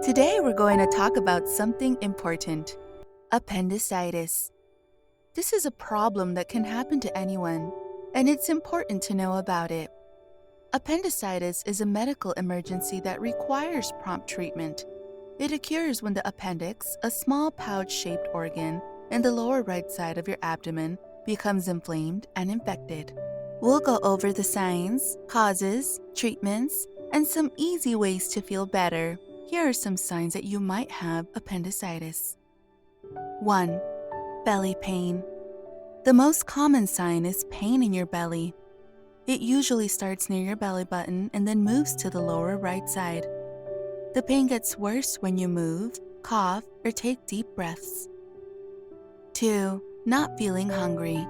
Today we're going to talk about something important: appendicitis. This is a problem that can happen to anyone, and it's important to know about it. Appendicitis is a medical emergency that requires prompt treatment. It occurs when the appendix, a small pouch-shaped organ in the lower right side of your abdomen, becomes inflamed and infected. We'll go over the signs, causes, treatments, and some easy ways to feel better. Here are some signs that you might have appendicitis. 1. Belly pain. The most common sign is pain in your belly. It usually starts near your belly button and then moves to the lower right side. The pain gets worse when you move, cough, or take deep breaths. 2. Not feeling hungry.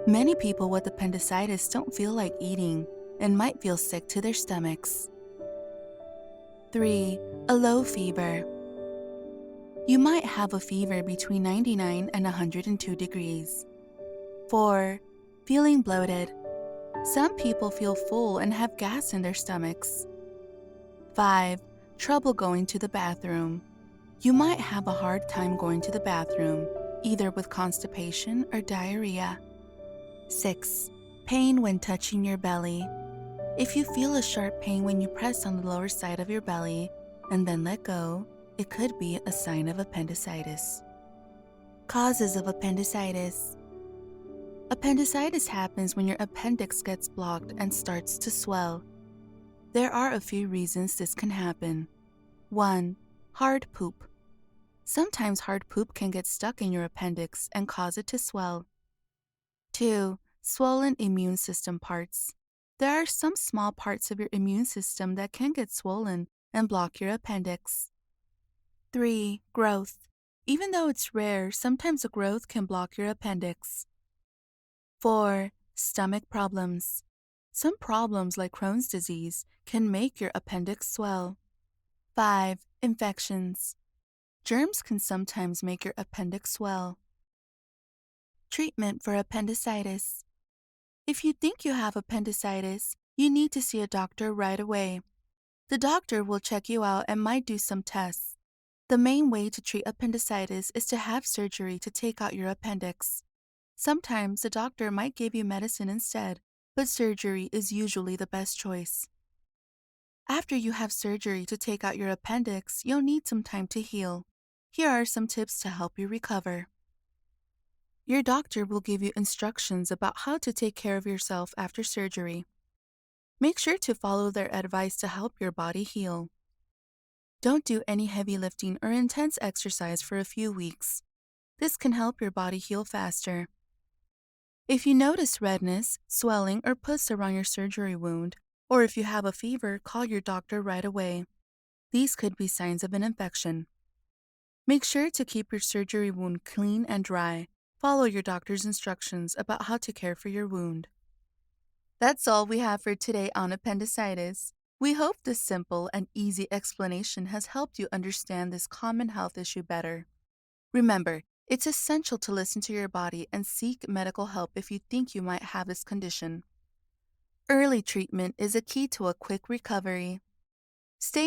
Many people with appendicitis don't feel like eating and might feel sick to their stomachs. 3. A low fever. You might have a fever between 99 and 102 degrees. 4. Feeling bloated. Some people feel full and have gas in their stomachs. 5. Trouble going to the bathroom. You might have a hard time going to the bathroom, either with constipation or diarrhea. 6. Pain when touching your belly. If you feel a sharp pain when you press on the lower side of your belly and then let go, it could be a sign of appendicitis. Causes of appendicitis. Appendicitis happens when your appendix gets blocked and starts to swell. There are a few reasons this can happen. 1. Hard poop. Sometimes hard poop can get stuck in your appendix and cause it to swell. 2. Swollen immune system parts. There are some small parts of your immune system that can get swollen and block your appendix. 3. Growth. Even though it's rare, sometimes a growth can block your appendix. 4. Stomach problems. Some problems like Crohn's disease can make your appendix swell. 5. Infections. Germs can sometimes make your appendix swell. Treatment for appendicitis. If you think you have appendicitis, you need to see a doctor right away. The doctor will check you out and might do some tests. The main way to treat appendicitis is to have surgery to take out your appendix. Sometimes the doctor might give you medicine instead, but surgery is usually the best choice. After you have surgery to take out your appendix, you'll need some time to heal. Here are some tips to help you recover. Your doctor will give you instructions about how to take care of yourself after surgery. Make sure to follow their advice to help your body heal. Don't do any heavy lifting or intense exercise for a few weeks. This can help your body heal faster. If you notice redness, swelling, or pus around your surgery wound, or if you have a fever, call your doctor right away. These could be signs of an infection. Make sure to keep your surgery wound clean and dry. Follow your doctor's instructions about how to care for your wound. That's all we have for today on appendicitis. We hope this simple and easy explanation has helped you understand this common health issue better. Remember, it's essential to listen to your body and seek medical help if you think you might have this condition. Early treatment is a key to a quick recovery. Stay